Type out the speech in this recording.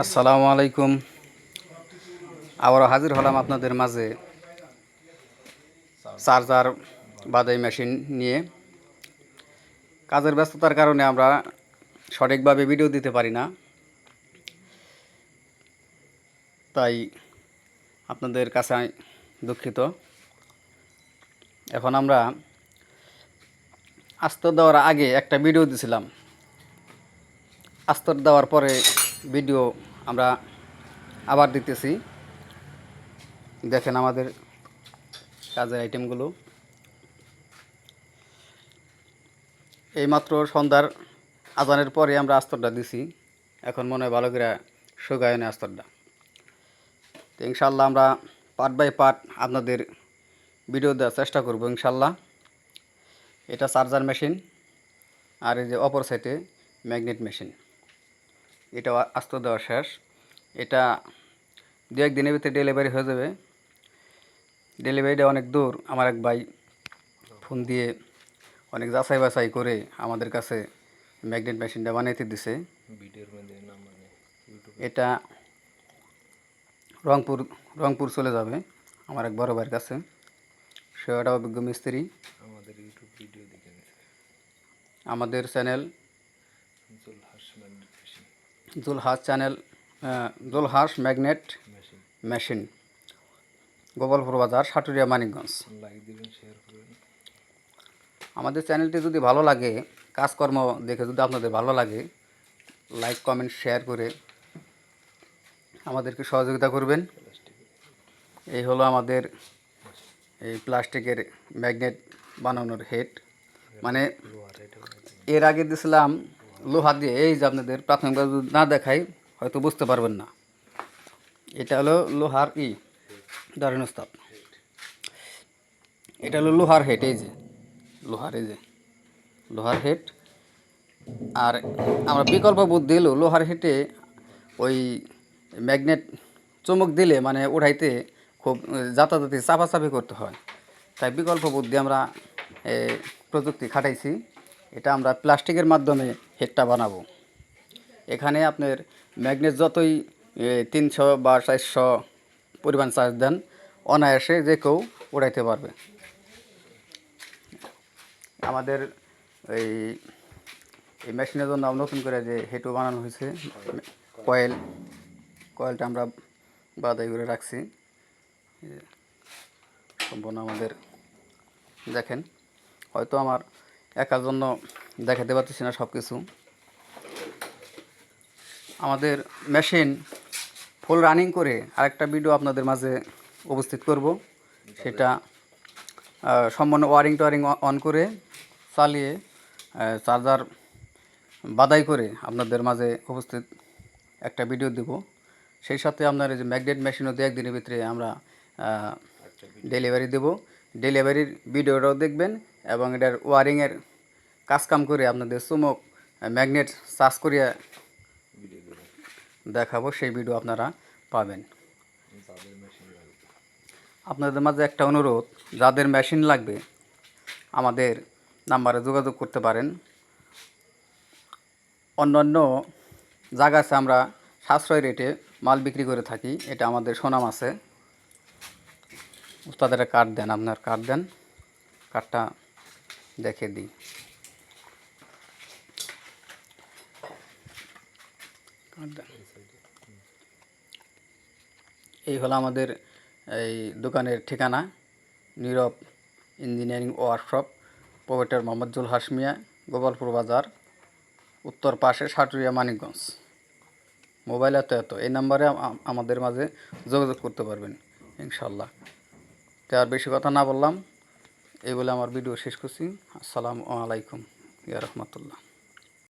আসসালামু আলাইকুম। আবারও হাজির হলাম আপনাদের মাঝে চার্জার বাদাই মেশিন নিয়ে। কাজের ব্যস্ততার কারণে আমরা সঠিকভাবে ভিডিও দিতে পারি না, তাই আপনাদের কাছে দুঃখিত। এখন আমরা আস্তর দেওয়ার আগে একটা ভিডিও দিছিলাম, আস্তর দেওয়ার পরে ভিডিও আমরা আবার দিতেছি। দেখেন আমাদের কাজের আইটেমগুলো। এইমাত্র সন্ধ্যার আজানের পরে আমরা আস্তরটা দিছি। এখন মনে হয় ভালো করে শুকায় না আস্তরটা। তো ইনশাল্লাহ আমরা পার্ট বাই পার্ট আপনাদের ভিডিও দেওয়ার চেষ্টা করব ইনশাল্লাহ। এটা চার্জার মেশিন, আর এই যে অপর সাইডে ম্যাগনেট মেশিন। এটা আস্তর দেওয়া শেষ। এটা দু এক দিনের ভিতরে ডেলিভারি হয়ে যাবে। ডেলিভারিটা অনেক দূর। আমার এক ভাই ফোন দিয়ে অনেক যাচাই বাছাই করে আমাদের কাছে ম্যাগনেট মেশিনটা বানাইতে দিছে। এটা রংপুর চলে যাবে আমার এক বড় ভাইয়ের কাছে। সে একটা অভিজ্ঞ মিস্ত্রি। আমাদের channel Zulhas magnet machine, Gopalpur Bazar, Saturia, Manikganj. আমাদের চ্যানেলটি যদি ভালো লাগে, কাজকর্ম দেখে যদি আপনাদের ভালো লাগে, লাইক কমেন্ট শেয়ার করে আমাদেরকে সহযোগিতা করবেন। এই হলো আমাদের এই প্লাস্টিকের ম্যাগনেট বানানোর হেড। মানে এর আগে দিয়েছিলাম লোহা দিয়ে। এই যে আপনাদের প্রাথমিকভাবে যদি না দেখাই হয়তো বুঝতে পারবেন না। এটা হলো লোহার ধরেন ওস্তাদ, এটা হলো লোহার হেড। এই যে লোহার হেড। আর আমরা বিকল্প বুদ্ধি দিলেও লোহার হেডে ওই ম্যাগনেট চমক দিলে মানে উঠাইতে খুব যাতায়াতি চাপাচাপি করতে হয়। তাই বিকল্প বুদ্ধি আমরা প্রযুক্তি খাটাইছি। এটা আমরা প্লাস্টিকের মাধ্যমে হেডটা বানাবো। এখানে আপনার ম্যাগনেট যতই 300 বা 400 পরিমাণ চার্জ দেন, অনায়াসে যে কেউ উড়াইতে পারবে। আমাদের এই মেশিনের জন্য নতুন করে যে হেডও বানানো হয়েছে। কয়েলটা আমরা বাদাই করে রাখছি সম্পূর্ণ। আমাদের দেখেন, হয়তো আমার একার জন্য দেখাতে পারতেছি না সব কিছু। আমাদের মেশিন ফুল রানিং করে আরেকটা ভিডিও আপনাদের মাঝে উপস্থিত করব। সেটা সম্পূর্ণ ওয়ারিং টোয়ারিং অন করে চালিয়ে চার্জার বাদাই করে আপনাদের মাঝে উপস্থিত একটা ভিডিও দেব। সেই সাথে আপনার এই যে ম্যাগনেট মেশিনও দু একদিনের ভিতরে আমরা ডেলিভারি দেব। ডেলিভারির ভিডিওটাও দেখবেন এবং এটার ওয়ারিংয়ের কাজকাম করে আপনাদের চুমক ম্যাগনেট চার্জ করিয়া দেখাবো। সেই ভিডিও আপনারা পাবেন। আপনাদের মাঝে একটা অনুরোধ, যাদের মেশিন লাগবে আমাদের নাম্বারে যোগাযোগ করতে পারেন। অন্যান্য জায়গাতে আমরা সাশ্রয় রেটে মাল বিক্রি করে থাকি, এটা আমাদের সুনাম আছে। উস্তাদের কার্ড দেন, আপনার কার্ড দেন, কার্ডটা দেখে দিই। এই হলো আমাদের এই দোকানের ঠিকানা, Nirab engineering workshop, provider Mohammad Zulhas Mia, Gopalpur বাজার, উত্তর পাশে, সাটুরিয়া, মানিকগঞ্জ। মোবাইল এত এই নাম্বারে আমাদের মাঝে যোগাযোগ করতে পারবেন ইনশাল্লাহ। তো আর বেশি কথা না বললাম, এই বলে আমার ভিডিও শেষ করছি। আসসালামু আলাইকুম ইয়া রহমতুল্লাহ।